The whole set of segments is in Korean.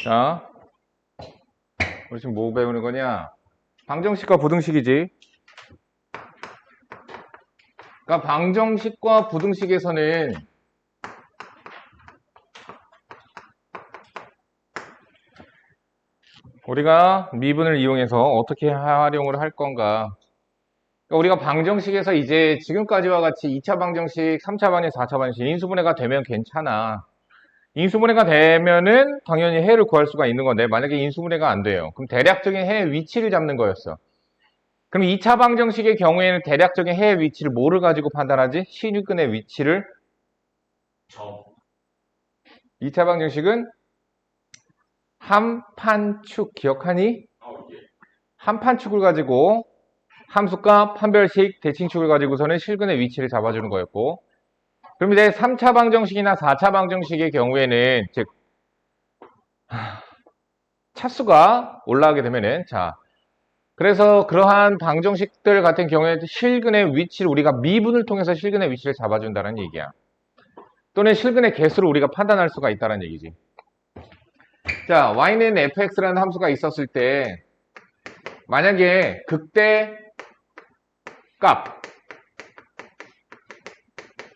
자, 우리 지금 뭐 배우는 거냐? 방정식과 부등식이지. 그러니까 방정식과 부등식에서는 우리가 미분을 이용해서 어떻게 활용을 할 건가? 그러니까 우리가 방정식에서 이제 지금까지와 같이 2차 방정식, 3차 방정식, 4차 방정식 인수분해가 되면 괜찮아. 인수분해가 되면은 당연히 해를 구할 수가 있는 건데 만약에 인수분해가 안 돼요. 그럼 대략적인 해의 위치를 잡는 거였어. 그럼 2차 방정식의 경우에는 대략적인 해의 위치를 뭐를 가지고 판단하지? 신유근의 위치를 2차 방정식은 한판축 기억하니? 한판축을 가지고 함수값, 판별식, 대칭축을 가지고서는 실근의 위치를 잡아주는 거였고, 그럼 이제 3차 방정식이나 4차 방정식의 경우에는 즉 차수가 올라가게 되면은 그래서 그러한 방정식들 같은 경우에 실근의 위치를 우리가 미분을 통해서 실근의 위치를 잡아준다는 얘기야. 또는 실근의 개수를 우리가 판단할 수가 있다는 얘기지. 자, y는 fx라는 함수가 있었을 때 만약에 극대 값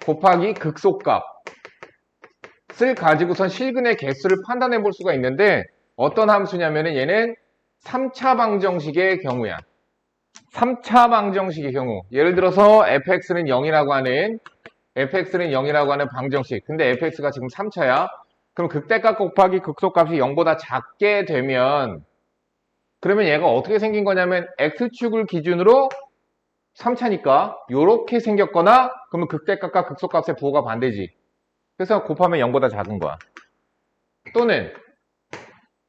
곱하기 극소값을 가지고선 실근의 개수를 판단해 볼 수가 있는데 어떤 함수냐면은 얘는 3차 방정식의 경우야. 3차 방정식의 경우. 예를 들어서 fx는 0이라고 하는 방정식. 근데 fx가 지금 3차야. 그럼 극대값 곱하기 극소값이 0보다 작게 되면 그러면 얘가 어떻게 생긴 거냐면 x축을 기준으로 3차니까 요렇게 생겼거나 그러면 극대값과 극소값의 부호가 반대지. 그래서 곱하면 0보다 작은 거야. 또는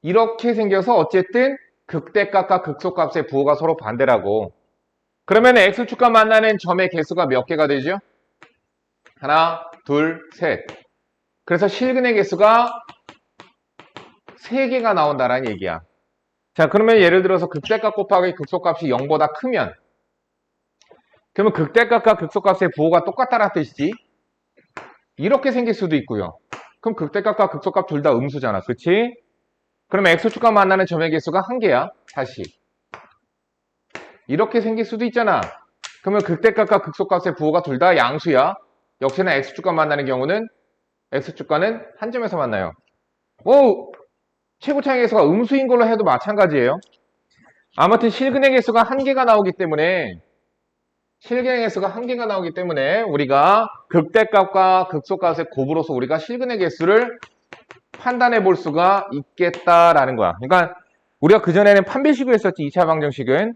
이렇게 생겨서 어쨌든 극대값과 극소값의 부호가 서로 반대라고. 그러면 x축과 만나는 점의 개수가 몇 개가 되죠? 하나, 둘, 셋. 그래서 실근의 개수가 3개가 나온다라는 얘기야. 자, 그러면 예를 들어서 극대값 곱하기 극소값이 0보다 크면 그러면 극대값과 극소값의 부호가 똑같다는 뜻이지. 이렇게 생길 수도 있고요. 그럼 극대값과 극소값 둘 다 음수잖아. 그치? 그러면 x축과 만나는 점의 개수가 1개야. 다시. 이렇게 생길 수도 있잖아. 그러면 극대값과 극소값의 부호가 둘 다 양수야. 역시나 x축과 만나는 경우는 x축과는 한 점에서 만나요. 최고차의 개수가 음수인 걸로 해도 마찬가지예요. 아무튼 실근의 개수가 1개가 나오기 때문에 우리가 극대값과 극소값의 곱으로서 우리가 실근의 개수를 판단해 볼 수가 있겠다라는 거야. 그러니까 우리가 그전에는 판별식을 했었지. 2차 방정식은.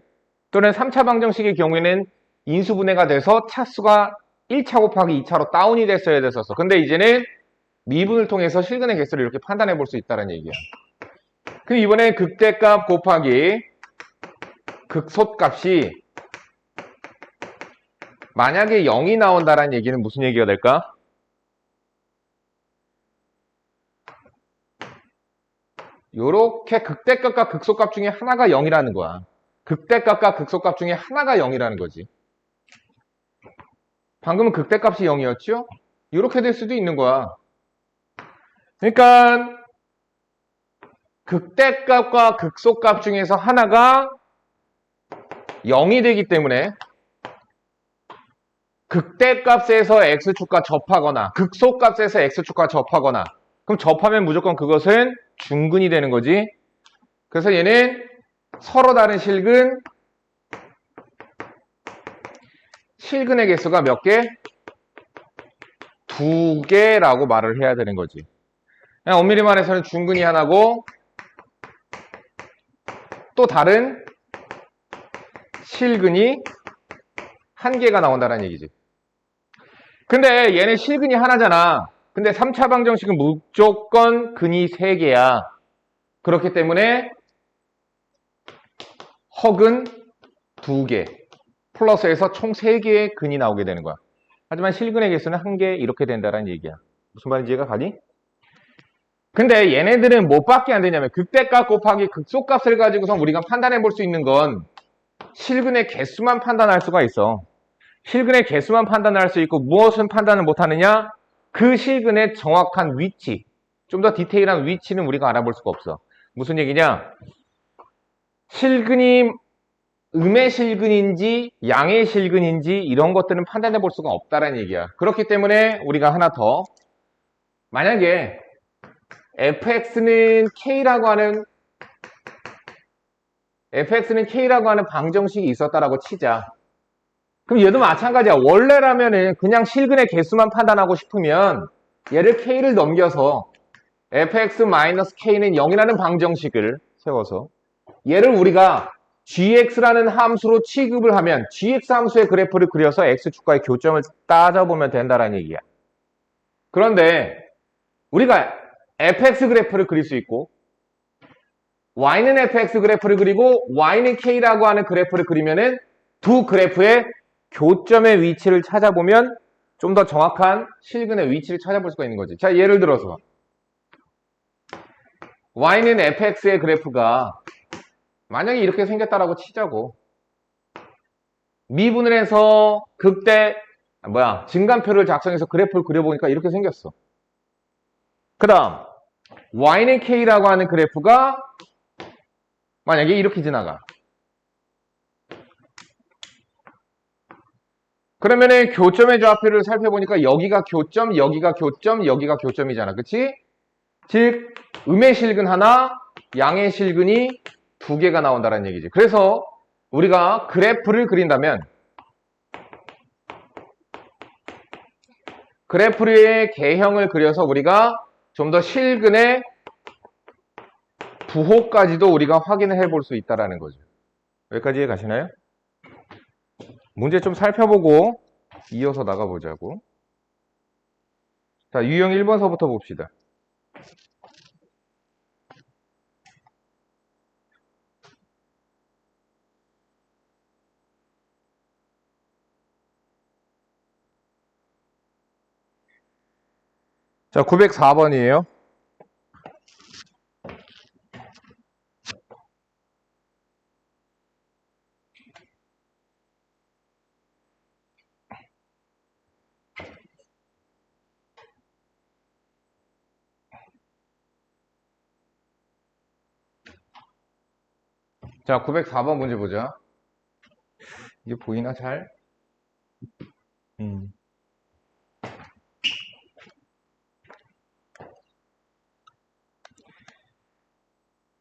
또는 3차 방정식의 경우에는 인수분해가 돼서 차수가 1차 곱하기 2차로 다운이 됐어야 됐었어. 근데 이제는 미분을 통해서 실근의 개수를 이렇게 판단해 볼 수 있다는 얘기야. 그럼 이번에 극대값 곱하기 극소값이 만약에 0이 나온다는 얘기는 무슨 얘기가 될까? 요렇게 극대값과 극소값 중에 하나가 0이라는 거야. 극대값과 극소값 중에 하나가 0이라는 거지. 방금은 극대값이 0이었죠? 요렇게 될 수도 있는 거야. 그러니까 극대값과 극소값 중에서 하나가 0이 되기 때문에 극대값에서 x축과 접하거나 극소값에서 x축과 접하거나 그럼 접하면 무조건 그것은 중근이 되는 거지. 그래서 얘는 서로 다른 실근의 개수가 몇 개? 2개라고 말을 해야 되는 거지. 그냥 엄밀히 말해서는 중근이 하나고 또 다른 실근이 1개가 나온다는 얘기지. 근데 얘는 실근이 하나잖아. 근데 3차 방정식은 무조건 근이 3개야. 그렇기 때문에 허근 2개 플러스해서 총 3개의 근이 나오게 되는 거야. 하지만 실근의 개수는 1개 이렇게 된다는 얘기야. 무슨 말인지 이해가 가니? 근데 얘네들은 뭐밖에 안 되냐면 극대값 곱하기 극소값을 가지고서 우리가 판단해 볼 수 있는 건 실근의 개수만 판단할 수가 있어. 실근의 개수만 판단할 수 있고 무엇은 판단을 못하느냐? 그 실근의 정확한 위치, 좀 더 디테일한 위치는 우리가 알아볼 수가 없어. 무슨 얘기냐? 실근이 음의 실근인지 양의 실근인지 이런 것들은 판단해 볼 수가 없다라는 얘기야. 그렇기 때문에 우리가 하나 더, 만약에 fx는 k라고 하는 방정식이 있었다라고 치자. 그럼 얘도 마찬가지야. 원래라면은 그냥 실근의 개수만 판단하고 싶으면 얘를 k를 넘겨서 fx-k는 0이라는 방정식을 세워서 얘를 우리가 gx라는 함수로 취급을 하면 gx 함수의 그래프를 그려서 x축과의 교점을 따져보면 된다라는 얘기야. 그런데 우리가 fx 그래프를 그릴 수 있고 y는 fx 그래프를 그리고 y는 k라고 하는 그래프를 그리면은 두 그래프의 교점의 위치를 찾아보면 좀 더 정확한 실근의 위치를 찾아볼 수가 있는 거지. 자, 예를 들어서 y는 fx의 그래프가 만약에 이렇게 생겼다라고 치자고. 미분을 해서 증간표를 작성해서 그래프를 그려보니까 이렇게 생겼어. 그 다음 y는 k라고 하는 그래프가 만약에 이렇게 지나가. 그러면은 교점의 좌표를 살펴보니까 여기가 교점, 여기가 교점, 여기가 교점이잖아. 그치? 즉 음의 실근 하나, 양의 실근이 두 개가 나온다는 얘기지. 그래서 우리가 그래프를 그린다면 그래프의 개형을 그려서 우리가 좀 더 실근의 부호까지도 우리가 확인을 해볼 수 있다는 거죠. 여기까지 이해 가시나요? 문제 좀 살펴보고 이어서 나가보자고. 자, 유형 1번서부터 봅시다. 자, 904번이에요. 자, 904번 문제 보자. 이게 보이나 잘?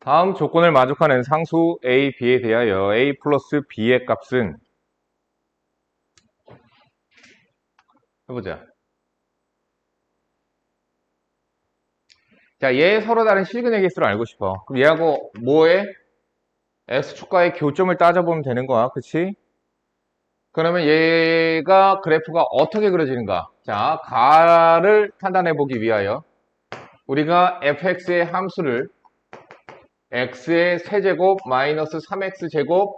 다음 조건을 만족하는 상수 a, b에 대하여 a 플러스 b의 값은 해보자. 자, 얘 서로 다른 실근의 개수를 알고 싶어. 그럼 얘하고 뭐에? x축과의 교점을 따져보면 되는 거야. 그치? 그러면 얘가 그래프가 어떻게 그려지는가? 자, 가를 판단해보기 위하여 우리가 fx의 함수를 x의 세제곱 마이너스 3x제곱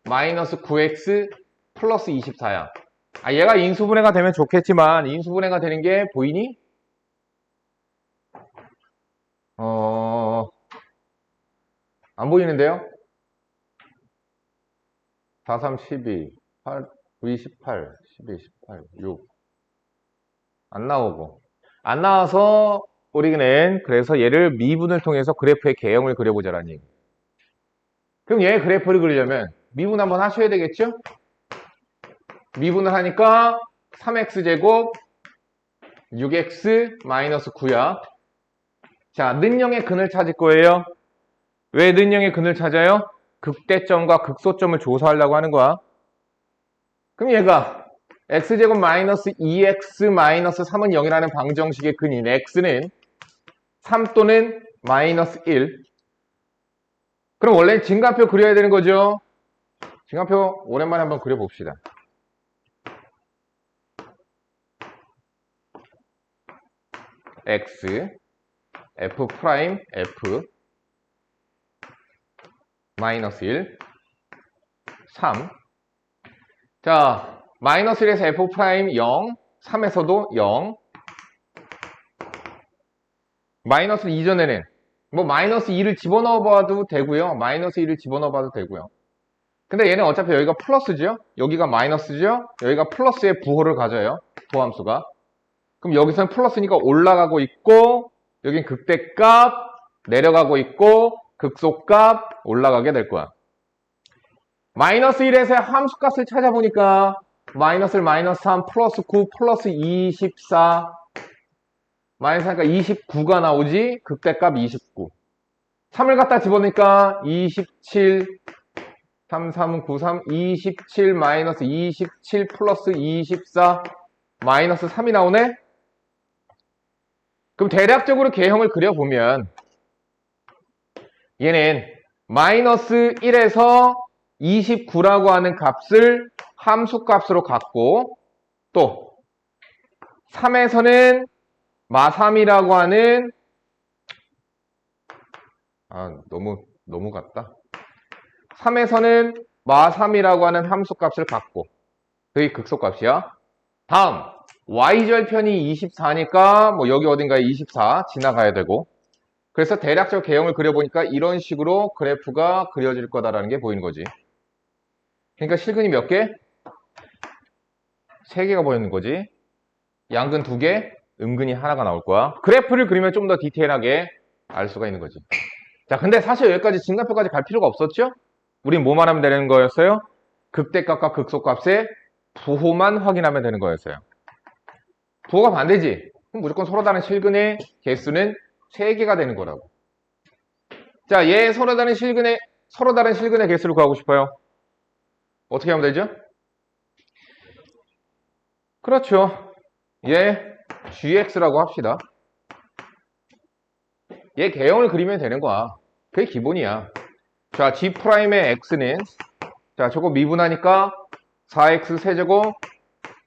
마이너스 9x 플러스 24야. 아, 얘가 인수분해가 되면 좋겠지만 인수분해가 되는 게 보이니? 안 보이는데요? 4, 3, 12, 8, 9, 18, 12, 18, 6. 안 나오고. 안 나와서 우리는 그래서 얘를 미분을 통해서 그래프의 개형을 그려보자라는 얘기. 그럼 얘 그래프를 그리려면 미분 한번 하셔야 되겠죠? 미분을 하니까 3x제곱 6x 마이너스 9야. 자, 는영의 근을 찾을 거예요. 왜 는영의 근을 찾아요? 극대점과 극소점을 조사하려고 하는 거야. 그럼 얘가 x제곱 마이너스 2x 마이너스 3은 0이라는 방정식의 근인 x는 3 또는 마이너스 1. 그럼 원래 증가표 그려야 되는 거죠. 증가표 오랜만에 한번 그려봅시다. x, f 프라임, f, 마이너스 1, 3. 자, 마이너스 1에서 f 프라임 0, 3에서도 0. 마이너스 이전에는 뭐 마이너스 2를 집어넣어 봐도 되고요. 마이너스 2를 집어넣어 봐도 되고요. 근데 얘는 어차피 여기가 플러스죠. 여기가 마이너스죠. 여기가 플러스의 부호를 가져요. 부함수가. 그럼 여기서는 플러스니까 올라가고 있고 여긴 극대값 내려가고 있고 극소값 올라가게 될 거야. 마이너스 1에서 함수값을 찾아보니까 마이너스를 마이너스 3 플러스 9 플러스 24 마이너스 하니까 29가 나오지. 극대값 29. 3을 갖다 집어넣으니까 27 3, 3, 9, 3, 27 마이너스 27 플러스 24 마이너스 3이 나오네? 그럼 대략적으로 개형을 그려보면 얘는 마이너스 1에서 29라고 하는 값을 함수값으로 갖고 또 3에서는 마3이라고 하는 너무 같다. 3에서는 마3이라고 하는 함수값을 갖고 그게 극소값이야. 다음 y절편이 24니까 뭐 여기 어딘가에 24 지나가야 되고 그래서 대략적 개형을 그려보니까 이런 식으로 그래프가 그려질 거다라는 게 보이는 거지. 그러니까 실근이 몇 개? 3개가 보이는 거지. 양근 2개, 음근이 하나가 나올 거야. 그래프를 그리면 좀 더 디테일하게 알 수가 있는 거지. 자, 근데 사실 여기까지 증가표까지 갈 필요가 없었죠? 우린 뭐만 하면 되는 거였어요? 극대값과 극소값의 부호만 확인하면 되는 거였어요. 부호가 반대지? 그럼 무조건 서로 다른 실근의 개수는 3개가 되는 거라고. 자, 얘 서로 다른 실근의 개수를 구하고 싶어요. 어떻게 하면 되죠? 그렇죠. 얘 gx라고 합시다. 얘 개형을 그리면 되는 거야. 그게 기본이야. 자, g'의 x는 자, 저거 미분하니까 4x 세제곱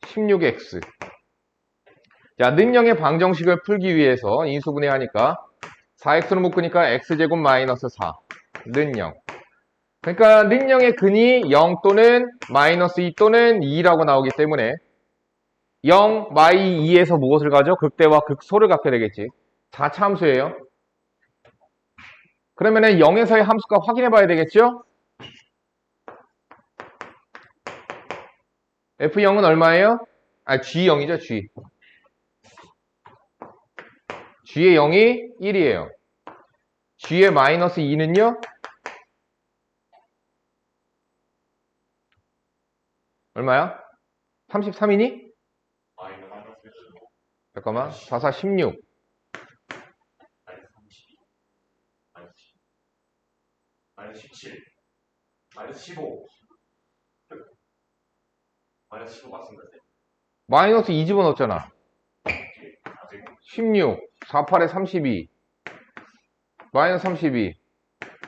16x. 자, 능형의 방정식을 풀기 위해서 인수분해하니까 4x로 묶으니까 x제곱 마이너스 4. 능형. 그러니까 능형의 근이 0 또는 마이너스 2 또는 2라고 나오기 때문에 0, 마이 2에서 무엇을 가져? 극대와 극소를 갖게 되겠지. 4차 함수예요. 그러면은 0에서의 함수값 확인해 봐야 되겠죠? F0은 얼마예요? G0이죠, G. G의 0이 1이에요. G의 마이너스 2는요? 얼마야? 33이니? 잠깐만. 4, 4, 16. 마이너스 17, 마이너스 15, 마이너스 15 맞습니다. 마이너스 2 집어넣었잖아. 16, 4, 8에 32, 마이너스 32,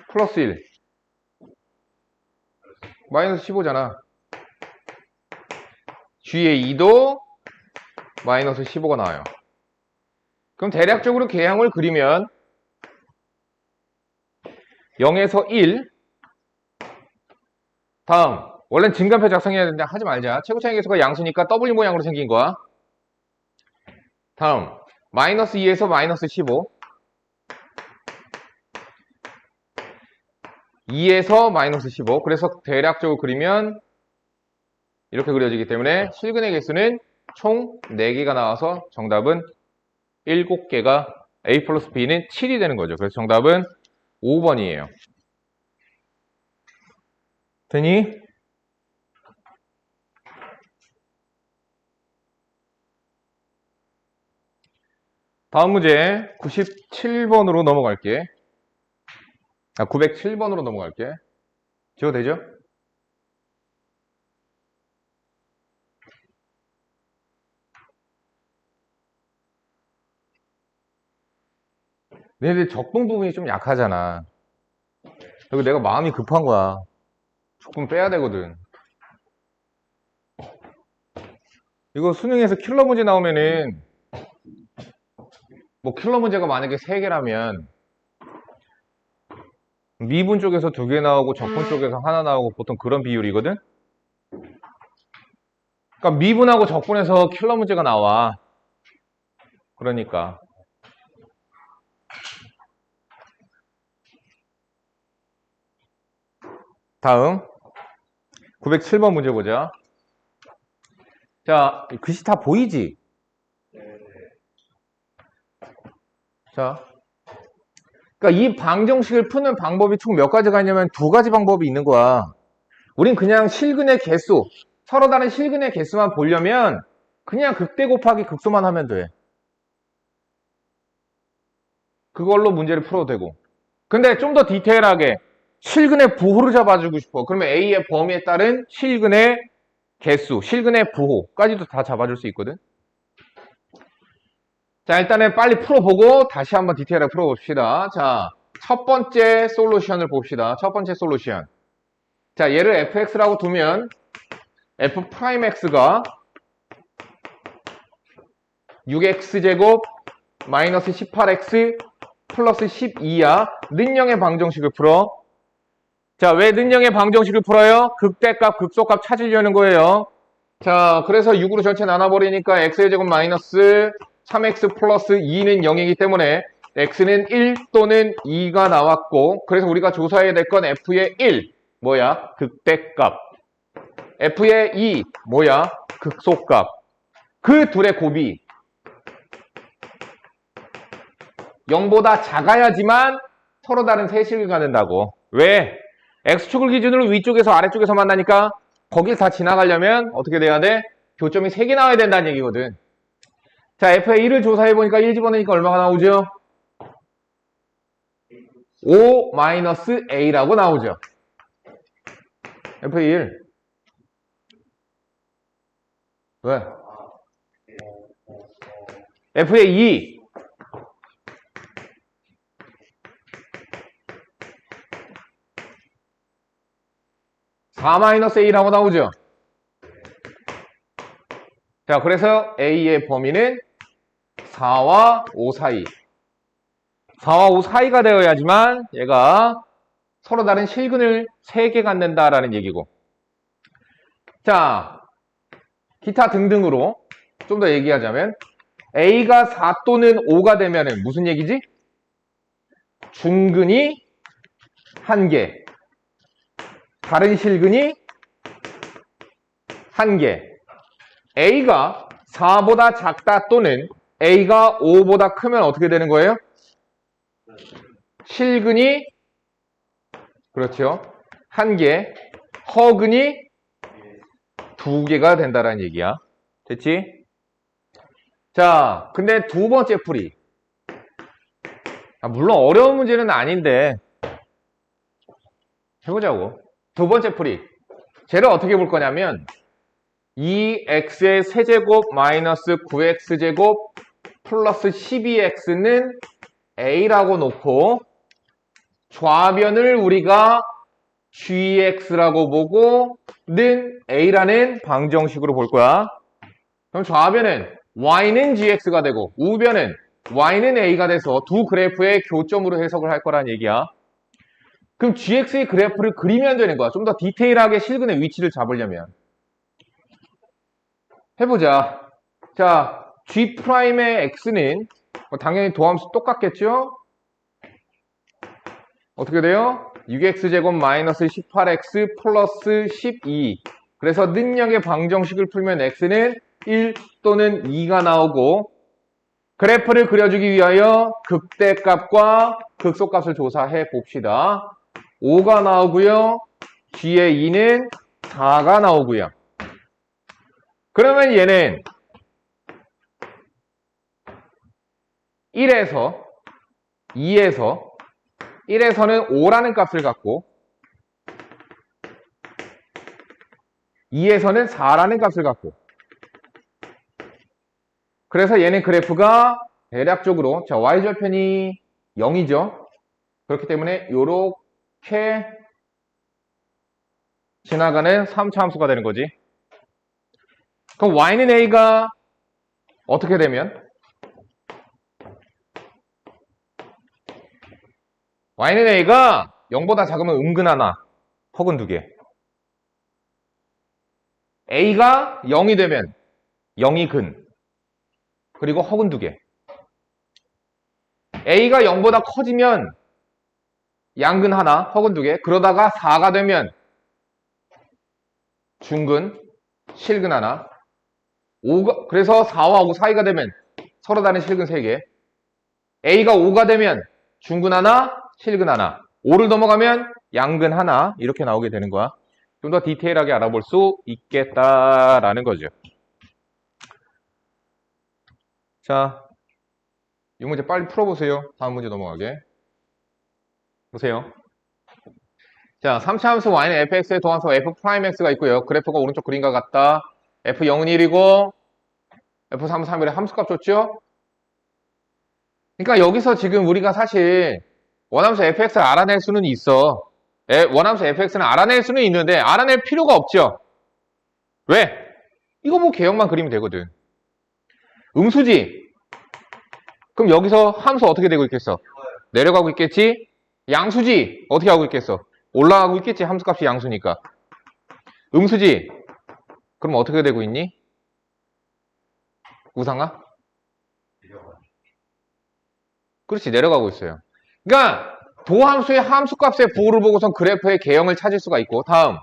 플러스 1, 마이너스 15잖아. G의 2도 마이너스 15가 나와요. 그럼 대략적으로 개형을 그리면 0에서 1 다음 원래는 증간표 작성해야 되는데 하지 말자. 최고차이 계수가 양수니까 W 모양으로 생긴 거야. 다음 마이너스 2에서 마이너스 15 2에서 마이너스 15 그래서 대략적으로 그리면 이렇게 그려지기 때문에 실근의 개수는 총 4개가 나와서 정답은 7개가 A 플러스 B는 7이 되는 거죠. 그래서 정답은 5번이에요. 되니? 다음 문제 97번으로 넘어갈게. 907번으로 넘어갈게. 지워도 되죠? 근데 적분 부분이 좀 약하잖아. 여기 내가 마음이 급한 거야. 적분 빼야 되거든. 이거 수능에서 킬러 문제 나오면은 뭐 킬러 문제가 만약에 3개라면 미분 쪽에서 2개 나오고 적분 쪽에서 하나 나오고 보통 그런 비율이거든? 그러니까 미분하고 적분에서 킬러 문제가 나와. 그러니까 다음 907번 문제 보자. 자, 글씨 다 보이지? 자, 그러니까 이 방정식을 푸는 방법이 총 몇 가지가 있냐면 두 가지 방법이 있는 거야. 우린 그냥 실근의 개수, 서로 다른 실근의 개수만 보려면 그냥 극대 곱하기 극소만 하면 돼. 그걸로 문제를 풀어도 되고. 근데 좀 더 디테일하게 실근의 부호를 잡아주고 싶어. 그러면 A의 범위에 따른 실근의 개수, 실근의 부호까지도 다 잡아줄 수 있거든. 자, 일단은 빨리 풀어보고 다시 한번 디테일하게 풀어봅시다. 자, 첫 번째 솔루션을 봅시다. 첫 번째 솔루션. 자, 얘를 fx라고 두면 f'x가 6x제곱 마이너스 18x 플러스 12야. 는영의 방정식을 풀어. 자, 왜 는영의 방정식을 풀어요? 극대값, 극소값 찾으려는 거예요. 자, 그래서 6으로 전체 나눠버리니까 x의 제곱 마이너스 3x 플러스 2는 0이기 때문에 x는 1 또는 2가 나왔고, 그래서 우리가 조사해야 될 건 f의 1, 뭐야? 극대값. f의 2, 뭐야? 극소값. 그 둘의 곱이 0보다 작아야지만 서로 다른 세식을 갖는다고. 왜? x축을 기준으로 위쪽에서 아래쪽에서 만나니까 거길 다 지나가려면 어떻게 돼야 돼? 교점이 3개 나와야 된다는 얘기거든. 자, f의 1을 조사해보니까 1 집어넣으니까 얼마가 나오죠? 5-a라고 나오죠. f의 1. 왜? f의 2. 4-a라고 나오죠. 자, 그래서 a의 범위는 4와 5 사이. 4와 5 사이가 되어야지만 얘가 서로 다른 실근을 3개 갖는다라는 얘기고. 자, 기타 등등으로 좀 더 얘기하자면 a가 4 또는 5가 되면 무슨 얘기지? 중근이 1개, 다른 실근이 1개. a가 4보다 작다 또는 a가 5보다 크면 어떻게 되는 거예요? 실근이, 그렇죠, 1개, 허근이 2개가 된다라는 얘기야. 됐지? 자, 근데 두 번째 풀이. 물론 어려운 문제는 아닌데 해보자고. 두 번째 풀이. 쟤를 어떻게 볼 거냐면 2x의 세제곱 마이너스 9x제곱 플러스 12x는 a라고 놓고 좌변을 우리가 gx라고 보고 는 a라는 방정식으로 볼 거야. 그럼 좌변은 y는 gx가 되고 우변은 y는 a가 돼서 두 그래프의 교점으로 해석을 할 거란 얘기야. 그럼 gx의 그래프를 그리면 되는 거야. 좀 더 디테일하게 실근의 위치를 잡으려면. 해보자. 자, g'의 x는 당연히 도함수 똑같겠죠? 어떻게 돼요? 6x제곱 마이너스 18x 플러스 12. 그래서 능력의 방정식을 풀면 x는 1 또는 2가 나오고, 그래프를 그려주기 위하여 극대값과 극소값을 조사해 봅시다. 5가 나오고요. g의 2는 4가 나오고요. 그러면 얘는 1에서 2에서 1에서는 5라는 값을 갖고 2에서는 4라는 값을 갖고, 그래서 얘는 그래프가 대략적으로 자, y절편이 0이죠. 그렇기 때문에 요렇게 지나가는 3차 함수가 되는 거지. 그럼 y는 a가 어떻게 되면 y는 a가 0보다 작으면 음근 하나, 허근 2개. a가 0이 되면 0이 근, 그리고 허근 2개. a가 0보다 커지면 양근 하나, 허근 2개. 그러다가 4가 되면 중근, 실근 하나. 5가, 그래서 4와 5 사이가 되면 서로 다른 실근 3개. a가 5가 되면 중근 하나, 실근 하나. 5를 넘어가면 양근 하나. 이렇게 나오게 되는 거야. 좀 더 디테일하게 알아볼 수 있겠다라는 거죠. 자, 이 문제 빨리 풀어보세요. 다음 문제 넘어가게. 보세요. 자, 3차 함수 y는 fx의 도함수 f'x가 있고요. 그래프가 오른쪽 그림과 같다. f0은 1이고 f3은 3일에 함수값 줬죠? 그러니까 여기서 지금 우리가 사실 원함수 fx를 알아낼 수는 있어. 원함수 fx는 알아낼 수는 있는데 알아낼 필요가 없죠. 왜? 이거 뭐 개형만 그리면 되거든. 음수지? 그럼 여기서 함수 어떻게 되고 있겠어? 내려가고 있겠지? 양수지? 어떻게 하고 있겠어? 올라가고 있겠지? 함수값이 양수니까. 음수지? 그럼 어떻게 되고 있니? 우상아? 그렇지, 내려가고 있어요. 그러니까 도함수의 함수값의 부호를 보고선 그래프의 개형을 찾을 수가 있고. 다음.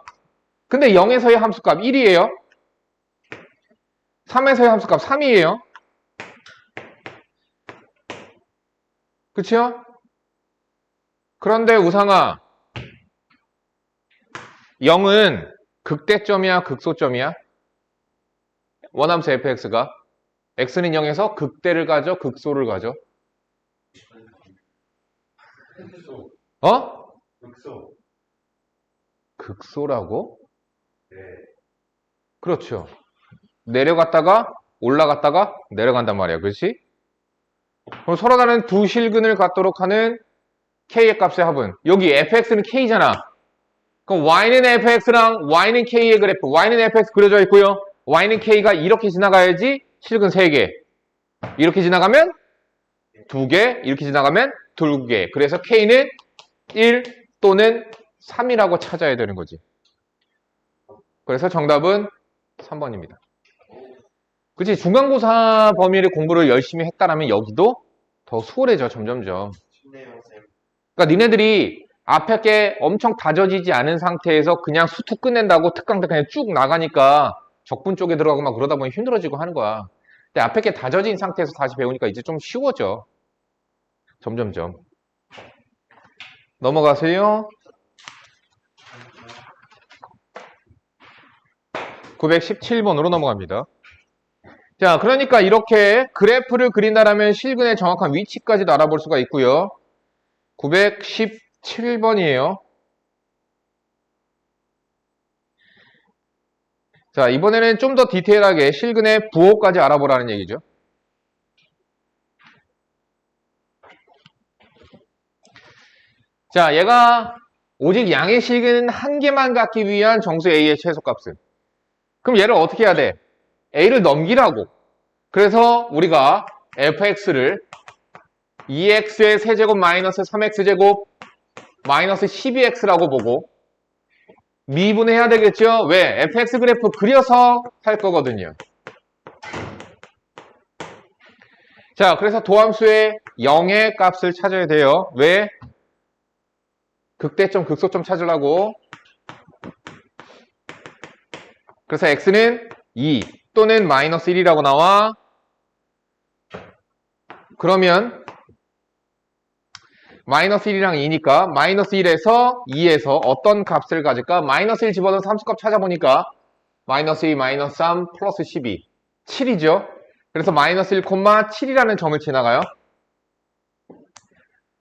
근데 0에서의 함수값 1이에요. 3에서의 함수값 3이에요. 그쵸? 그런데 우상아, 0은 극대점이야, 극소점이야? 원함수 fx가 x는 0에서 극대를 가져, 극소를 가져? 극소. 어? 극소. 극소라고? 네. 그렇죠. 내려갔다가 올라갔다가 내려간단 말이야. 그렇지? 그럼 서로 다른 두 실근을 갖도록 하는 k의 값의 합은 여기 fx는 k잖아. 그럼 y는 fx랑 y는 k의 그래프. y는 fx 그려져 있고요. y는 k가 이렇게 지나가야지 실근 3개. 이렇게 지나가면 2개. 이렇게 지나가면 2개. 그래서 k는 1 또는 3이라고 찾아야 되는 거지. 그래서 정답은 3번입니다. 그치? 중간고사 범위를 공부를 열심히 했다라면 여기도 더 수월해져, 점점점. 그러니까 니네들이 앞에 게 엄청 다져지지 않은 상태에서 그냥 수투 끝낸다고 특강도 그냥 쭉 나가니까 적분 쪽에 들어가고 막 그러다 보니 힘들어지고 하는 거야. 근데 앞에 게 다져진 상태에서 다시 배우니까 이제 좀 쉬워져. 점점점. 넘어가세요. 917번으로 넘어갑니다. 자, 그러니까 이렇게 그래프를 그린다라면 실근의 정확한 위치까지도 알아볼 수가 있고요. 917번이에요. 자, 이번에는 좀 더 디테일하게 실근의 부호까지 알아보라는 얘기죠. 자, 얘가 오직 양의 실근 한 개만 갖기 위한 정수 A의 최소값은. 그럼 얘를 어떻게 해야 돼? A를 넘기라고. 그래서 우리가 fx를 2x의 세제곱 마이너스 3x제곱 마이너스 12x라고 보고 미분해야 되겠죠? 왜? fx 그래프 그려서 할 거거든요. 자, 그래서 도함수의 0의 값을 찾아야 돼요. 왜? 극대점, 극소점 찾으려고. 그래서 x는 2 또는 마이너스 1이라고 나와. 그러면 마이너스 1이랑 2니까 마이너스 1에서 2에서 어떤 값을 가질까? 마이너스 1 집어넣은 함수값 찾아보니까 마이너스 2, 마이너스 3, 플러스 12 7이죠. 그래서 마이너스 1, 7이라는 점을 지나가요.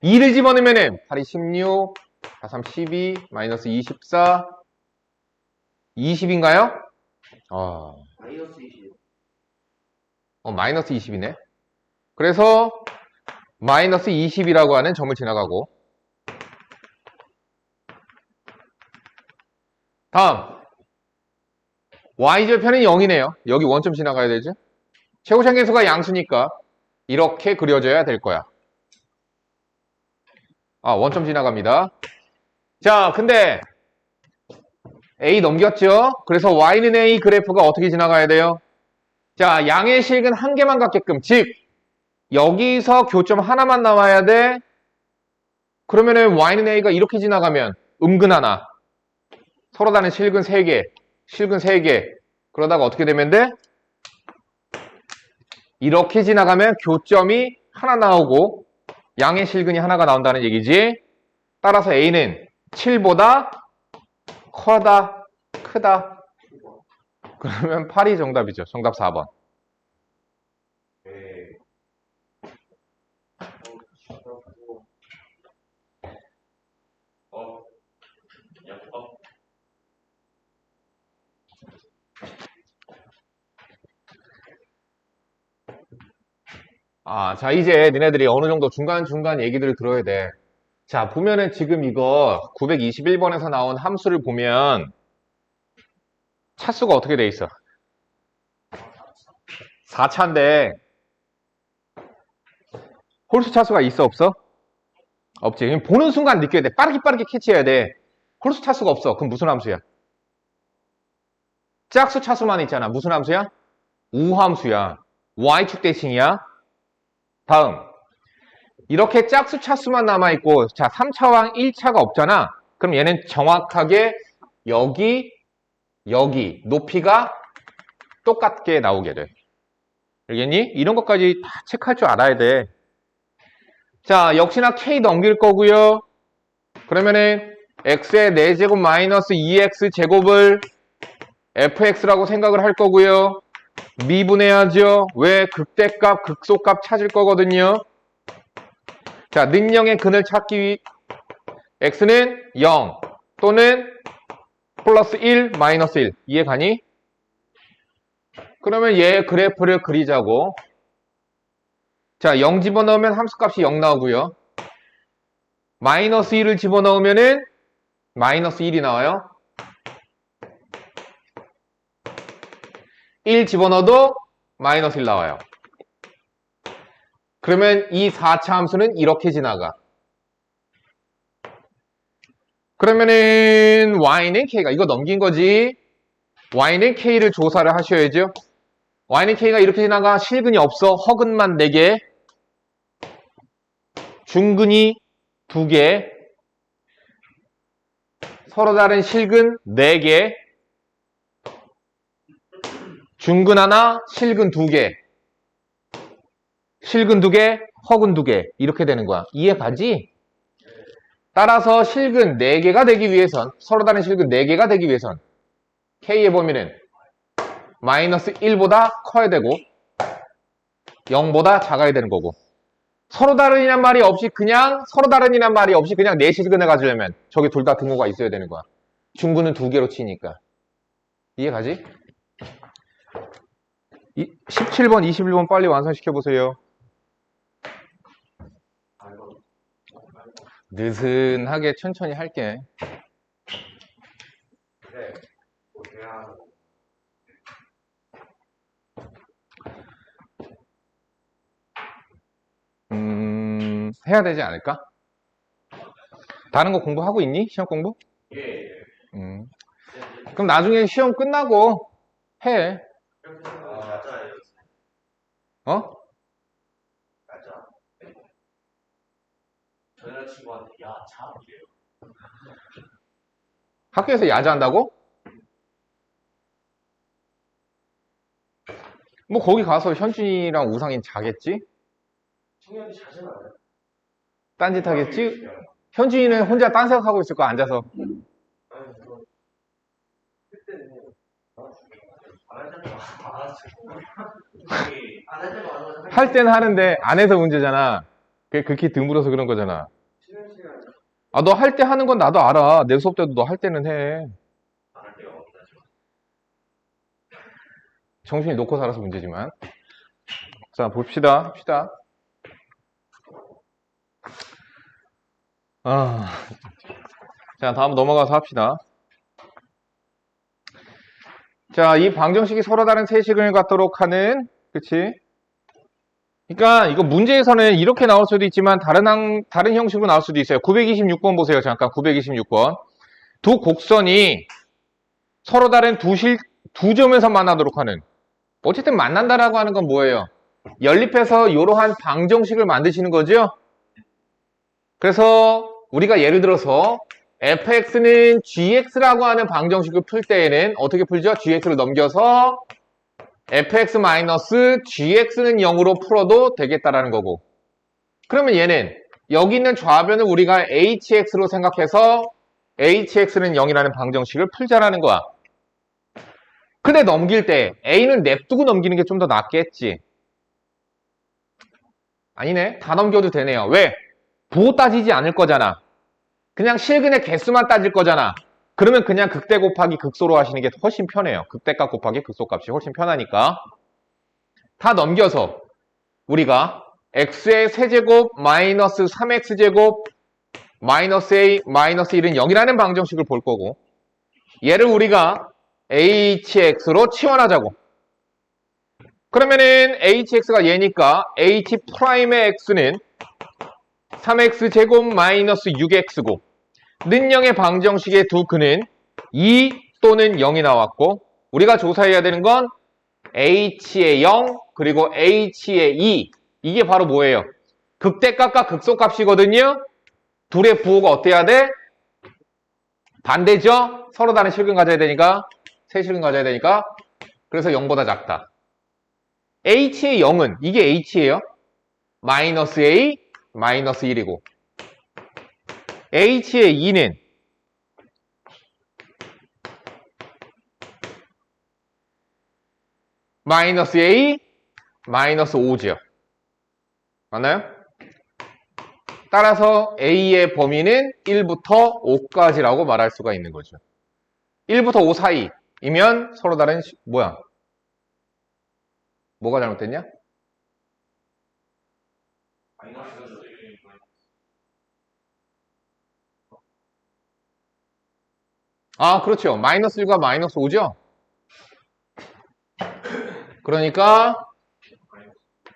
2를 집어넣으면은 8이 16, 4, 3, 12, 마이너스 24 20인가요? 마이너스 20. 마이너스 20이네. 그래서 마이너스 20이라고 하는 점을 지나가고. 다음 y절편은 0이네요. 여기 원점 지나가야 되죠. 최고차계수가 양수니까 이렇게 그려져야 될 거야. 원점 지나갑니다. 자, 근데 A 넘겼죠? 그래서 Y는 A 그래프가 어떻게 지나가야 돼요? 자, 양의 실근 한 개만 갖게끔, 즉 여기서 교점 하나만 나와야 돼. 그러면은 Y는 A가 이렇게 지나가면 음근 하나, 서로 다른 실근 3개, 실근 3개. 그러다가 어떻게 되면 돼? 이렇게 지나가면 교점이 하나 나오고 양의 실근이 하나가 나온다는 얘기지. 따라서 A는 7보다 커다, 크다. 그러면 8이 정답이죠. 정답 4번. 네. 자, 이제 니네들이 어느 정도 중간중간 얘기들을 들어야 돼. 자, 보면은 지금 이거 921번에서 나온 함수를 보면 차수가 어떻게 돼 있어? 4차인데 홀수 차수가 있어, 없어? 없지. 그럼 보는 순간 느껴야 돼. 빠르게 캐치해야 돼. 홀수 차수가 없어. 그럼 무슨 함수야? 짝수 차수만 있잖아. 무슨 함수야? 우함수야. y축 대칭이야. 다음. 이렇게 짝수 차수만 남아있고, 자, 3차와 1차가 없잖아. 그럼 얘는 정확하게 여기, 높이가 똑같게 나오게 돼. 알겠니? 이런 것까지 다 체크할 줄 알아야 돼. 자, 역시나 k 넘길 거고요. 그러면은 x의 4제곱 마이너스 2x 제곱을 fx라고 생각을 할 거고요. 미분해야죠. 왜? 극대값, 극소값 찾을 거거든요. 자, 능령의 근을 찾기 위해 x는 0 또는 플러스 1, 마이너스 1. 이해 가니? 그러면 얘 그래프를 그리자고. 자, 0 집어넣으면 함수값이 0 나오고요. 마이너스 1을 집어넣으면은 마이너스 1이 나와요. 1 집어넣어도 마이너스 1 나와요. 그러면 이 4차 함수는 이렇게 지나가. 그러면은 y는 k가 이거 넘긴 거지. y는 k를 조사를 하셔야죠. y는 k가 이렇게 지나가. 실근이 없어. 허근만 4개. 중근이 2개. 서로 다른 실근 4개. 중근 하나, 실근 2개. 실근 2개, 허근 2개. 이렇게 되는 거야. 이해 가지? 따라서 실근 4개가 되기 위해선, 서로 다른 실근 4개가 되기 위해선 k의 범위는 마이너스 1보다 커야 되고 0보다 작아야 되는 거고, 서로 다른이란 말이 없이 그냥 네 실근을 가지려면 저기 둘 다 등호가 있어야 되는 거야. 중근은 2개로 치니까. 이해 가지? 17번, 21번 빨리 완성시켜 보세요. 느슨하게 천천히 할게. 네. 보세요. 해야 되지 않을까? 다른 거 공부하고 있니? 시험 공부? 예. 그럼 나중에 시험 끝나고 해. 맞아요. 어? 맞아. 저 여자친구한테 야, 참 이래요. 학교에서 야자한다고? 뭐 거기 가서 현준이랑 우상인 자겠지? 청년이 자신 않아요? 딴짓 하겠지? 현준이는 혼자 딴 생각하고 있을 거야, 앉아서. 아니, 저 그때는 안 할 때도 안 할 때는 하는데 안 해서 문제잖아. 그게 극히 드물어서 그런 거잖아. 쉬는 시간 아, 너 할 때 하는 건 나도 알아. 내 수업 때도 너 할 때는 해. 안 할 때가 없긴 하죠. 정신이 놓고 살아서 문제지만. 자, 봅시다. 합시다. 자, 다음 넘어가서 합시다. 자, 이 방정식이 서로 다른 세 식을 갖도록 하는, 그치? 그러니까 이거 문제에서는 이렇게 나올 수도 있지만 다른 형식으로 나올 수도 있어요. 926번 보세요. 잠깐 926번. 두 곡선이 서로 다른 두 점에서 만나도록 하는. 어쨌든 만난다라고 하는 건 뭐예요? 연립해서 이러한 방정식을 만드시는 거죠? 그래서 우리가 예를 들어서 fx는 gx라고 하는 방정식을 풀 때에는 어떻게 풀죠? gx를 넘겨서 fx-gx는 0으로 풀어도 되겠다라는 거고, 그러면 얘는 여기 있는 좌변을 우리가 hx로 생각해서 hx는 0이라는 방정식을 풀자라는 거야. 근데 넘길 때 a는 냅두고 넘기는 게 좀 더 낫겠지. 아니네. 다 넘겨도 되네요. 왜? 부호 따지지 않을 거잖아. 그냥 실근의 개수만 따질 거잖아. 그러면 그냥 극대 곱하기 극소로 하시는 게 훨씬 편해요. 극대값 곱하기 극소값이 훨씬 편하니까. 다 넘겨서 우리가 x의 세제곱 마이너스 3x제곱 마이너스 a 마이너스 1은 0이라는 방정식을 볼 거고, 얘를 우리가 hx로 치환하자고. 그러면은 hx가 얘니까 h 프라임의 x는 3x제곱 마이너스 6x고, 는영의 방정식의 두 근은 2 또는 0이 나왔고, 우리가 조사해야 되는 건 h의 0 그리고 h의 2. 이게 바로 뭐예요? 극대값과 극소값이거든요. 둘의 부호가 어때야 돼? 반대죠? 서로 다른 실근 가져야 되니까, 세 실근 가져야 되니까. 그래서 0보다 작다. h의 0은 이게 h예요. 마이너스 a 마이너스 1이고, h의 2는 마이너스 a 마이너스 5죠. 맞나요? 따라서 a의 범위는 1부터 5까지라고 말할 수가 있는 거죠. 1부터 5 사이이면 서로 다른 뭐야? 뭐가 잘못됐냐? 아, 그렇죠. 마이너스 1과 마이너스 5죠? 그러니까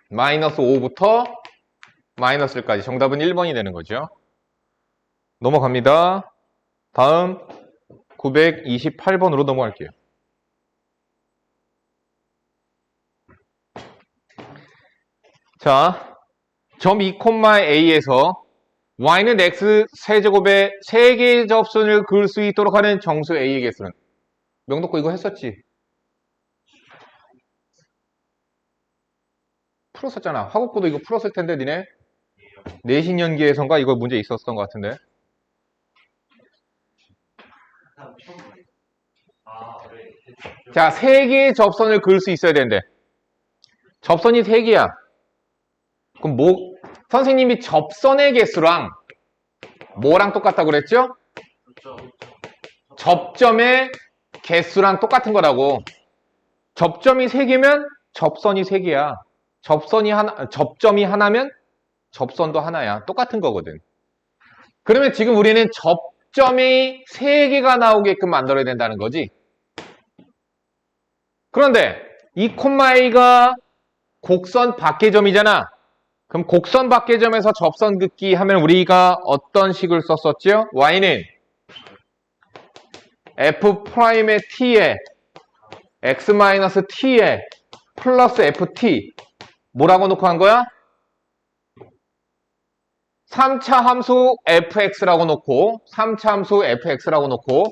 마이너스 5부터 마이너스 1까지 정답은 1번이 되는 거죠. 넘어갑니다. 다음 928번으로 넘어갈게요. 자, 점 2,a에서 y는 x 세제곱에 3개의 접선을 그을 수 있도록 하는 정수 a의 개수는? 명도코 이거 했었지? 풀었었잖아. 화국고도 이거 풀었을 텐데 니네 내신연기에선가 이거 문제 있었던 것 같은데. 자, 3개의 접선을 그을 수 있어야 되는데 접선이 3개야. 그럼 선생님이 접선의 개수랑 뭐랑 똑같다고 그랬죠? 접점의 개수랑 똑같은 거라고. 접점이 3개면 접선이 3개야. 접점이 하나면 접선도 하나야. 똑같은 거거든. 그러면 지금 우리는 접점이 3개가 나오게끔 만들어야 된다는 거지. 그런데 2,a가 곡선 밖의점이잖아. 그럼 곡선 밖의점에서 접선 긋기 하면 우리가 어떤 식을 썼었죠? y는 f'의 t에 x-t에 플러스 ft 뭐라고 놓고 한 거야? 3차 함수 fx라고 놓고 3차 함수 fx라고 놓고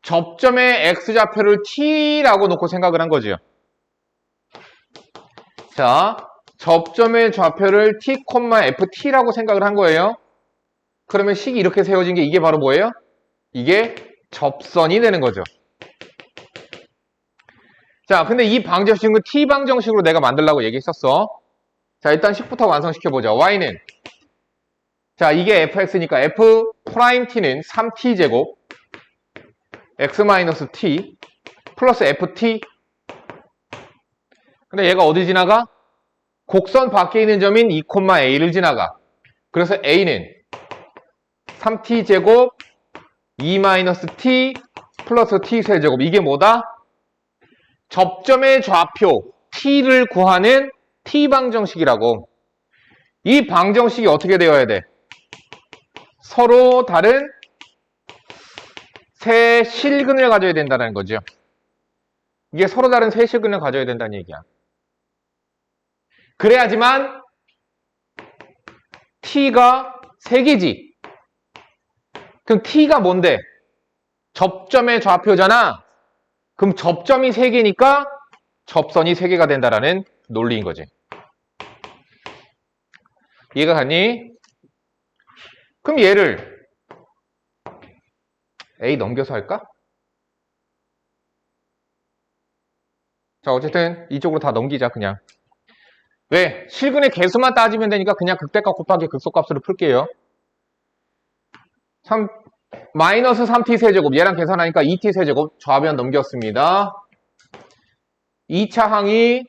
접점의 x좌표를 t라고 놓고 생각을 한 거죠. 자, 접점의 좌표를 t, ft라고 생각을 한 거예요. 그러면 식이 이렇게 세워진 게 이게 바로 뭐예요? 이게 접선이 되는 거죠. 자, 근데 이 방정식은 t 방정식으로 내가 만들려고 얘기했었어. 자, 일단 식부터 완성시켜보자. y는 자, 이게 fx니까 f't는 3t제곱 x-t 플러스 ft. 근데 얘가 어디 지나가? 곡선 밖에 있는 점인 2,a를 지나가. 그래서 a는 3t제곱 2-t 플러스 t세제곱. 이게 뭐다? 접점의 좌표 t를 구하는 t방정식이라고. 이 방정식이 어떻게 되어야 돼? 서로 다른 세 실근을 가져야 된다는 거죠. 이게 서로 다른 세 실근을 가져야 된다는 얘기야. 그래야지만 t가 3개지. 그럼 t가 뭔데? 접점의 좌표잖아. 그럼 접점이 3개니까 접선이 3개가 된다라는 논리인 거지. 이해가 가니? 그럼 얘를 A 넘겨서 할까? 자, 어쨌든 이쪽으로 다 넘기자, 그냥. 왜? 실근의 개수만 따지면 되니까 그냥 극대값 곱하기 극소값으로 풀게요. 마이너스 3t 세제곱, 얘랑 계산하니까 2t 세제곱, 좌변 넘겼습니다. 2차 항이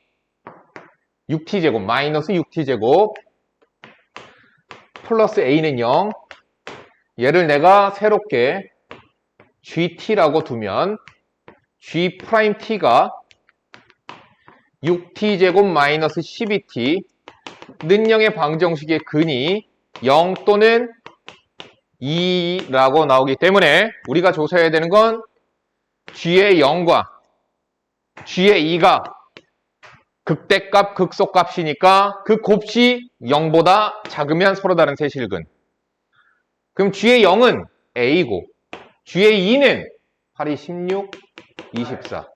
6t 제곱, 마이너스 6t 제곱, 플러스 a는 0. 얘를 내가 새롭게 gt라고 두면 g't가 6t 제곱 마이너스 12t 는 0의 방정식의 근이 0 또는 2라고 나오기 때문에 우리가 조사해야 되는 건 g의 0과 g의 2가 극대값, 극소값이니까 그 곱이 0보다 작으면 서로 다른 세실근. 그럼 g의 0은 a고 g의 2는 8이 16, 24.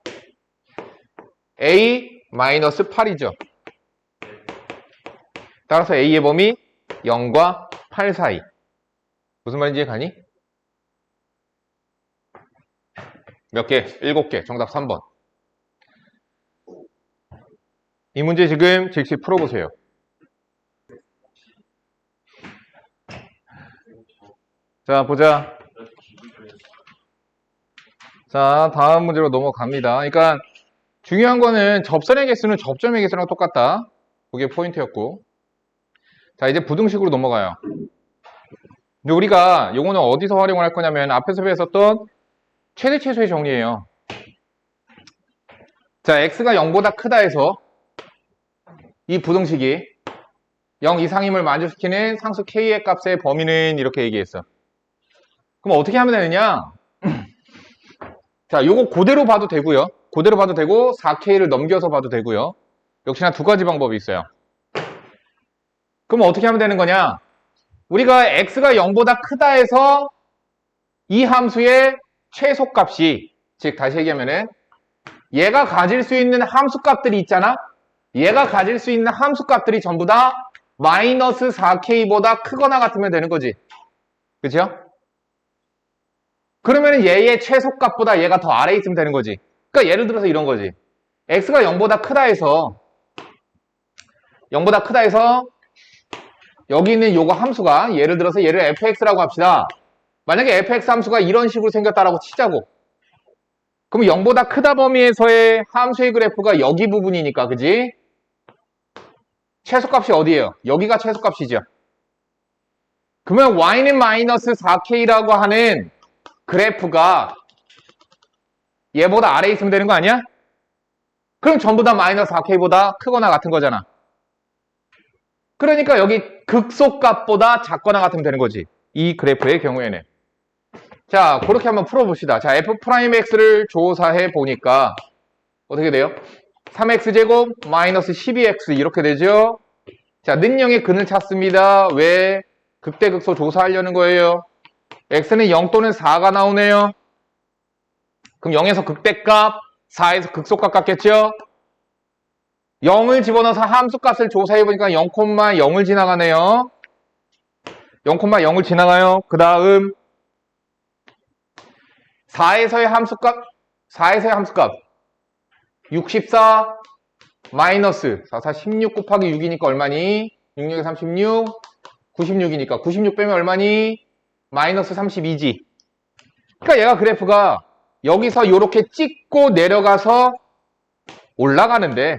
a 마이너스 8이죠. 따라서 a의 범위 0과 8 사이. 무슨 말인지 가니? 몇 개? 7개. 정답 3번. 이 문제 지금 즉시 풀어보세요. 자, 보자. 자, 다음 문제로 넘어갑니다. 그러니까 중요한 거는 접선의 개수는 접점의 개수랑 똑같다. 그게 포인트였고. 자, 이제 부등식으로 넘어가요. 근데 우리가 요거는 어디서 활용을 할 거냐면 앞에서 배웠었던 최대 최소의 정리예요. 자, x가 0보다 크다 해서 이 부등식이 0 이상임을 만족시키는 상수 k의 값의 범위는 이렇게 얘기했어. 그럼 어떻게 하면 되느냐? 자, 요거 그대로 봐도 되고요. 그대로 봐도 되고 4k를 넘겨서 봐도 되고요. 역시나 두 가지 방법이 있어요. 그럼 어떻게 하면 되는 거냐? 우리가 x가 0보다 크다 해서 이 함수의 최소값이, 즉 다시 얘기하면은 얘가 가질 수 있는 함수값들이 있잖아? 얘가 가질 수 있는 함수값들이 전부 다 마이너스 4k보다 크거나 같으면 되는 거지. 그죠? 그러면 얘의 최소값보다 얘가 더 아래에 있으면 되는 거지. 그러니까 예를 들어서 이런 거지. x가 0보다 크다 해서 여기 있는 요거 함수가 예를 들어서 얘를 fx라고 합시다. 만약에 fx 함수가 이런 식으로 생겼다라고 치자고. 그럼 0보다 크다 범위에서의 함수의 그래프가 여기 부분이니까, 그지? 최소값이 어디예요? 여기가 최소값이죠. 그러면 y는 마이너스 4k라고 하는 그래프가 얘보다 아래에 있으면 되는 거 아니야? 그럼 전부 다 마이너스 4k보다 크거나 같은 거잖아. 그러니까 여기 극소값보다 작거나 같으면 되는 거지. 이 그래프의 경우에는. 자, 그렇게 한번 풀어봅시다. 자, f'x를 조사해 보니까 어떻게 돼요? 3x제곱 마이너스 12x 이렇게 되죠? 자, 능령의 근을 찾습니다. 왜? 극대극소 조사하려는 거예요. x는 0 또는 4가 나오네요. 그럼 0에서 극대값, 4에서 극소값 같겠죠? 0을 집어넣어서 함수값을 조사해보니까 0,0을 지나가네요. 0,0을 지나가요. 그 다음 4에서의 함수값 64 마이너스 4, 4, 16 곱하기 6이니까 얼마니? 6, 6에 36 96이니까 96 빼면 얼마니? 마이너스 32지. 그러니까 얘가 그래프가 여기서 이렇게 찍고 내려가서 올라가는데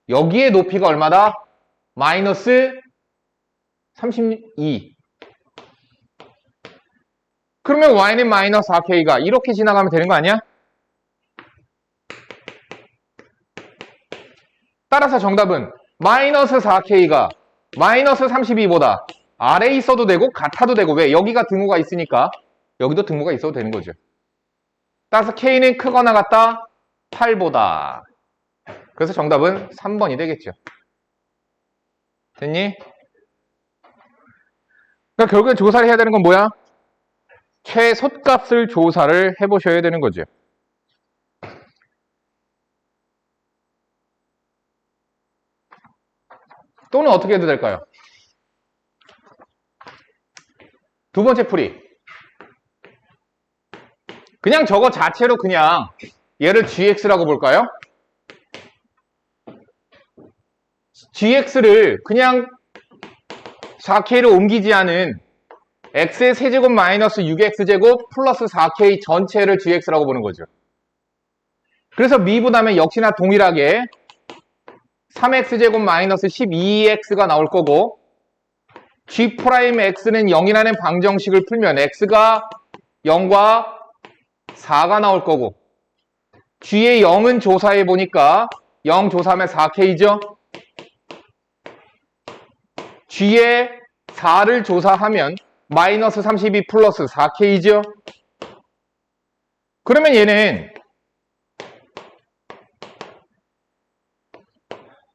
여기에 높이가 얼마다? 마이너스 32. 그러면 y는 마이너스 4k가 이렇게 지나가면 되는 거 아니야? 따라서 정답은 마이너스 4k가 마이너스 32보다 아래에 있어도 되고 같아도 되고 왜? 여기가 등호가 있으니까 여기도 등호가 있어도 되는 거죠. 따라서 k는 크거나 같다? 8보다. 그래서 정답은 3번이 되겠죠. 됐니? 그러니까 결국에 조사를 해야 되는 건 뭐야? 최소값을 조사를 해보셔야 되는 거죠. 또는 어떻게 해도 될까요? 두 번째 풀이. 그냥 저거 자체로 그냥 얘를 gx라고 볼까요? gx를 그냥 4k로 옮기지 않은 x의 세제곱 마이너스 6x제곱 플러스 4k 전체를 gx라고 보는 거죠. 그래서 미분하면 역시나 동일하게 3x제곱 마이너스 12x가 나올 거고 g'x는 0이라는 방정식을 풀면 x가 0과 4가 나올 거고 g의 0은 조사해 보니까 0 조사하면 4k죠. g의 4를 조사하면 마이너스 32 플러스 4k죠. 그러면 얘는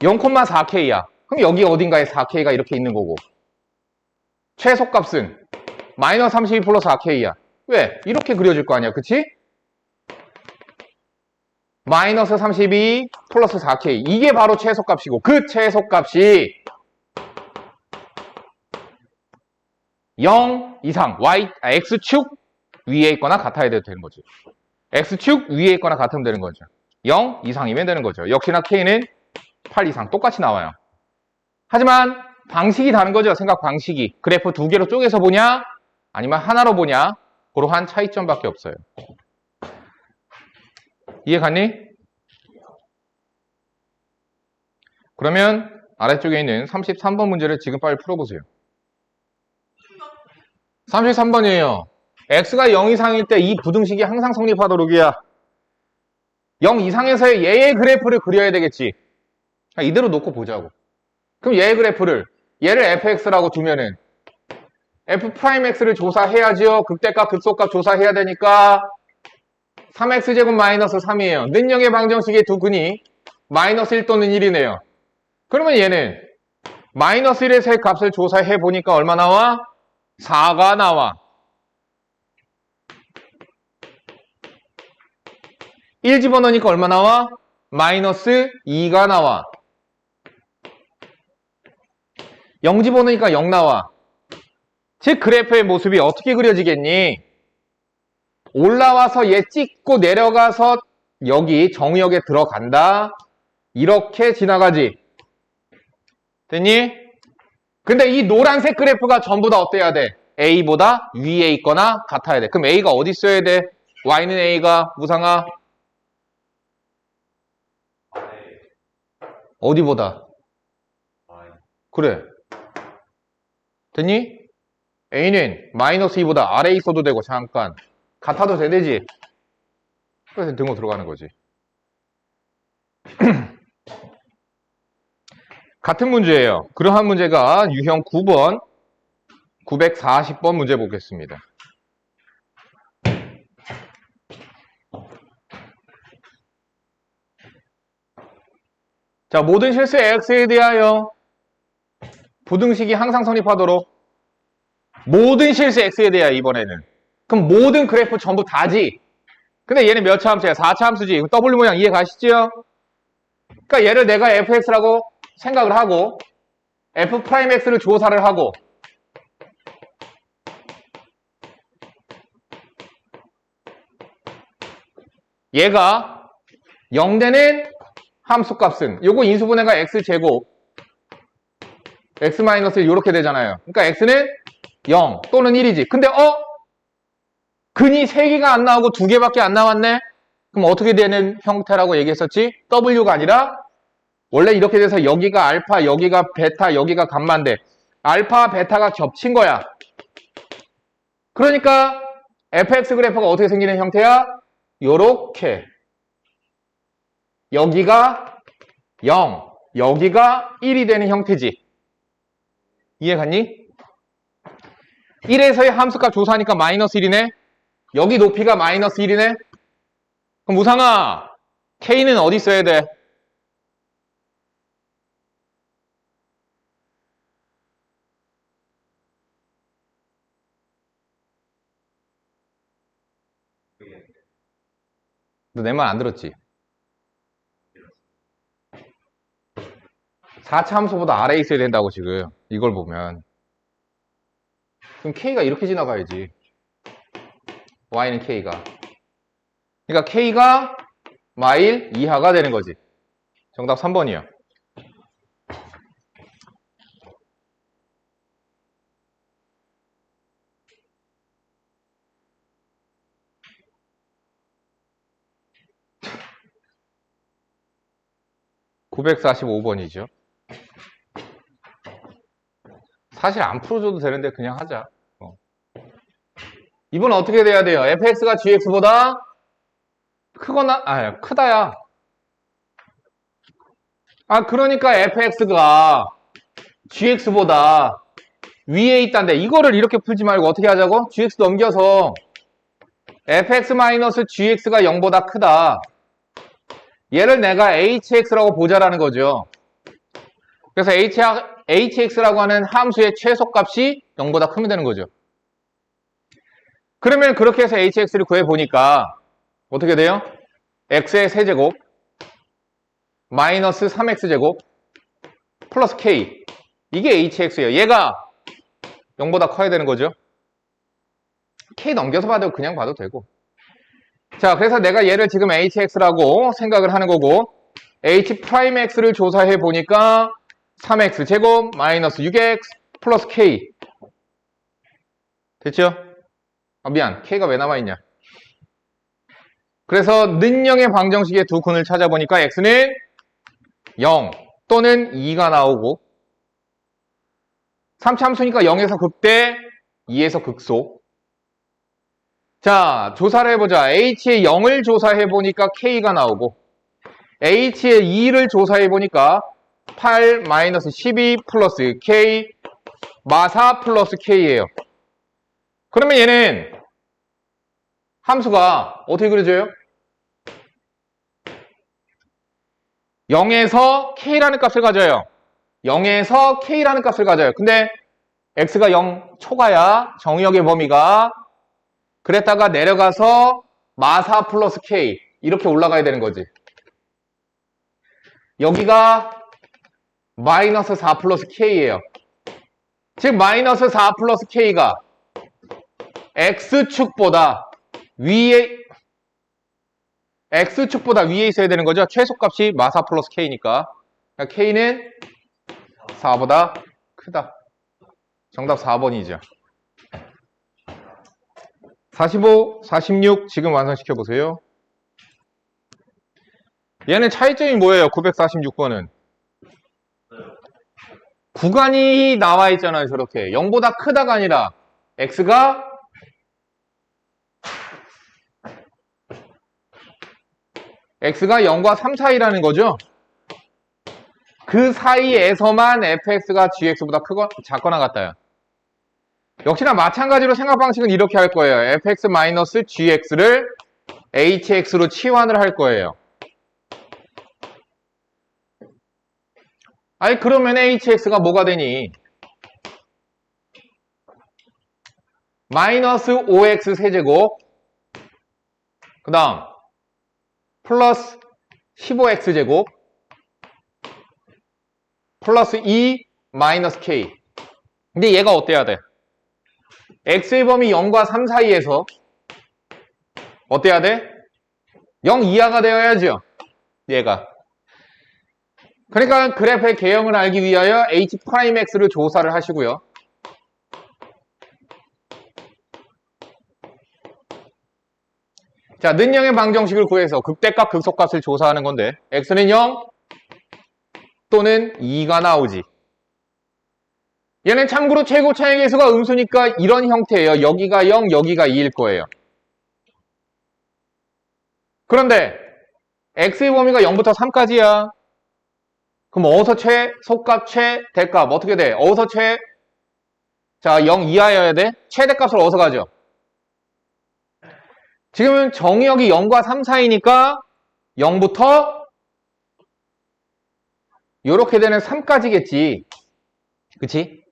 0,4k야. 그럼 여기 어딘가에 4k가 이렇게 있는 거고 최소값은 마이너스 32 플러스 4k야. 왜? 이렇게 그려질 거 아니야. 그치? 마이너스 32 플러스 4k. 이게 바로 최소값이고 그 최소값이 0 이상 x축 위에 있거나 같아야 되는 거죠. x축 위에 있거나 같으면 되는 거죠. 0 이상이면 되는 거죠. 역시나 k는 8 이상 똑같이 나와요. 하지만 방식이 다른 거죠. 생각 방식이. 그래프 두 개로 쪼개서 보냐 아니면 하나로 보냐 그러한 차이점밖에 없어요. 이해 갔니? 그러면 아래쪽에 있는 33번 문제를 지금 빨리 풀어보세요. 33번이에요. x가 0 이상일 때 이 부등식이 항상 성립하도록이야. 0 이상에서의 얘의 그래프를 그려야 되겠지. 이대로 놓고 보자고. 그럼 얘의 그래프를 얘를 fx라고 두면은 f'x를 조사해야지요. 극대값 극소값 조사해야 되니까 3x제곱 마이너스 3이에요. 능력의 방정식의 두 근이 마이너스 1 또는 1이네요. 그러면 얘는 마이너스 1에서의 값을 조사해 보니까 얼마 나와? 4가 나와. 1 집어넣으니까 얼마 나와? 마이너스 2가 나와. 0 집어넣으니까 0 나와. 즉 그래프의 모습이 어떻게 그려지겠니? 올라와서 얘 찍고 내려가서 여기 정의역에 들어간다. 이렇게 지나가지. 됐니? 근데 이 노란색 그래프가 전부 다 어때야 돼? A보다 위에 있거나 같아야 돼. 그럼 A가 어디 있어야 돼? Y는 A가 무상아 아래 어디보다? Y 그래. 됐니? A는 마이너스 2보다 아래에 있어도 되고 잠깐 같아도 되지. 그래서 등호 들어가는 거지. 같은 문제예요. 그러한 문제가 유형 9번 940번 문제 보겠습니다. 자, 모든 실수 x에 대하여 부등식이 항상 성립하도록 모든 실수 x에 대하여 이번에는 그럼 모든 그래프 전부 다지. 근데 얘는 몇 차 함수야? 4차 함수지. W 모양 이해 가시죠? 그러니까 얘를 내가 fx라고 생각을 하고 f'x를 조사를 하고 얘가 0되는 함수값은 요거 인수분해가 x제곱 x-1 이렇게 되잖아요. 그러니까 x는 0 또는 1이지. 근데 근이 3개가 안 나오고 2개밖에 안 나왔네? 그럼 어떻게 되는 형태라고 얘기했었지? w가 아니라 원래 이렇게 돼서 여기가 알파, 여기가 베타, 여기가 감마인데 알파, 베타가 겹친 거야. 그러니까 fx 그래프가 어떻게 생기는 형태야? 요렇게 여기가 0, 여기가 1이 되는 형태지. 이해 갔니? 1에서의 함수값 조사하니까 마이너스 1이네? 여기 높이가 마이너스 1이네? 그럼 무상아, k는 어디 있어야 돼? 너 내 말 안 들었지? 4차 함수보다 아래에 있어야 된다고 지금 이걸 보면 그럼 K가 이렇게 지나가야지. Y는 K가. 그러니까 K가 마일 이하가 되는 거지. 정답 3번이요. (945번이죠) 사실 안 풀어줘도 되는데 그냥 하자. 이번 어떻게 돼야 돼요? fx가 gx보다 크거나 크다야. 그러니까 fx가 gx보다 위에 있다는데 이거를 이렇게 풀지 말고 어떻게 하자고? gx 넘겨서 fx-gx가 0보다 크다. 얘를 내가 hx라고 보자라는 거죠. 그래서 hx라고 하는 함수의 최소값이 0보다 크면 되는 거죠. 그러면 그렇게 해서 hx를 구해보니까 어떻게 돼요? x의 세제곱 마이너스 3x제곱 플러스 k, 이게 hx예요. 얘가 0보다 커야 되는 거죠. k 넘겨서 봐도 그냥 봐도 되고. 자, 그래서 내가 얘를 지금 hx라고 생각을 하는 거고, h'x를 조사해 보니까 3x제곱 마이너스 6x 플러스 k. 됐죠? 미안, k가 왜 남아있냐. 그래서 는영의 방정식의 두 근을 찾아보니까 x는 0 또는 2가 나오고, 3차 함수니까 0에서 극대, 2에서 극소. 자, 조사를 해보자. h의 0을 조사해보니까 k가 나오고, h의 2를 조사해보니까 8-12 플러스 k 마4 플러스 k예요. 그러면 얘는 함수가 어떻게 그려져요? 0에서 k라는 값을 가져요. 0에서 k라는 값을 가져요. 근데 x가 0 초과야. 정의역의 범위가. 그랬다가 내려가서 마4 플러스 k 이렇게 올라가야 되는 거지. 여기가 마이너스 4 플러스 k예요. 즉 마이너스 4 플러스 k가 x축보다 위에 있어야 되는 거죠. 최소값이 마4 플러스 k니까. 그러니까 k는 4보다 크다. 정답 4번이죠. 45, 46 지금 완성시켜 보세요. 얘는 차이점이 뭐예요? 946번은 구간이 나와 있잖아요. 저렇게 0보다 크다가 아니라 x가 0과 3 사이라는 거죠. 그 사이에서만 fx가 gx보다 작거나 같다요. 역시나 마찬가지로 생각 방식은 이렇게 할 거예요. fx-gx를 hx로 치환을 할 거예요. 아니 그러면 hx가 뭐가 되니? 마이너스 5x 세제곱 그 다음 플러스 15x 제곱 플러스 2 마이너스 k. 근데 얘가 어때야 돼? x의 범위 0과 3 사이에서 어때야 돼? 0 이하가 되어야죠. 얘가. 그러니까 그래프의 개형을 알기 위하여 h'x를 조사를 하시고요. 자, 는영의 방정식을 구해서 극대값, 극소값을 조사하는 건데 x는 0 또는 2가 나오지. 얘는 참고로 최고 차의 계수가 음수니까 이런 형태예요. 여기가 0, 여기가 2일 거예요. 그런데 x의 범위가 0부터 3까지야. 그럼 어디서 최소값, 최대값 어떻게 돼? 어디서 자, 0 이하여야 돼? 최대값을 어디서 가죠? 지금은 정의역이 0과 3 사이니까 0부터 이렇게 되는 3까지겠지. 그치?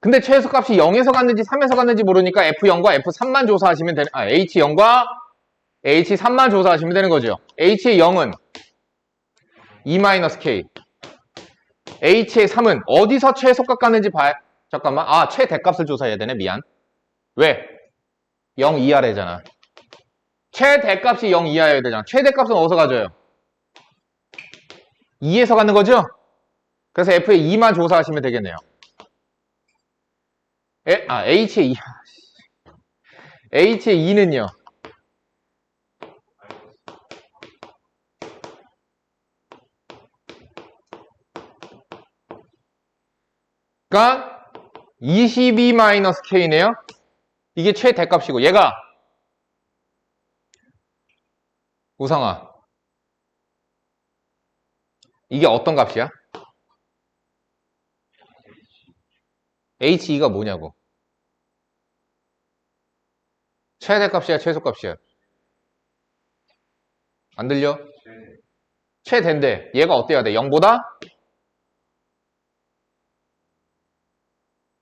근데 최소값이 0에서 갔는지 3에서 갔는지 모르니까 F0과 F3만 조사하시면 되는, H0과 H3만 조사하시면 되는 거죠. H의 0은 2-K. H의 3은 어디서 최소값 갔는지 잠깐만. 아, 최대값을 조사해야 되네. 미안. 왜? 0 이하래잖아. 최대값이 0 이하여야 되잖아. 최대값은 어디서 가져요? 2에서 갖는 거죠? 그래서 F의 2만 조사하시면 되겠네요. H의 2. H의 2는요. 그러니까 22-K네요. 이게 최대값이고 얘가 우상아 이게 어떤 값이야? H2가 뭐냐고. 최대값이야 최소값이야? 안 들려? 최대인데 얘가 어때야 돼? 0보다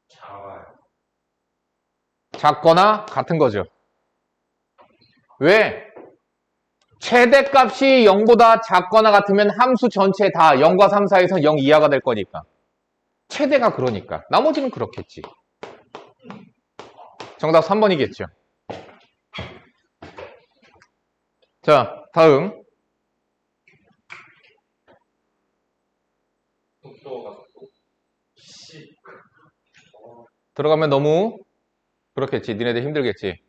작아요. 작거나 같은 거죠. 왜? 최대값이 0보다 작거나 같으면 함수 전체 다 0과 3 사이에서 0 이하가 될 거니까. 최대가 그러니까. 나머지는 그렇겠지. 정답 3번이겠죠. 자, 다음. 속도가 또 10. 들어가면 너무 그렇겠지. 니네들 힘들겠지.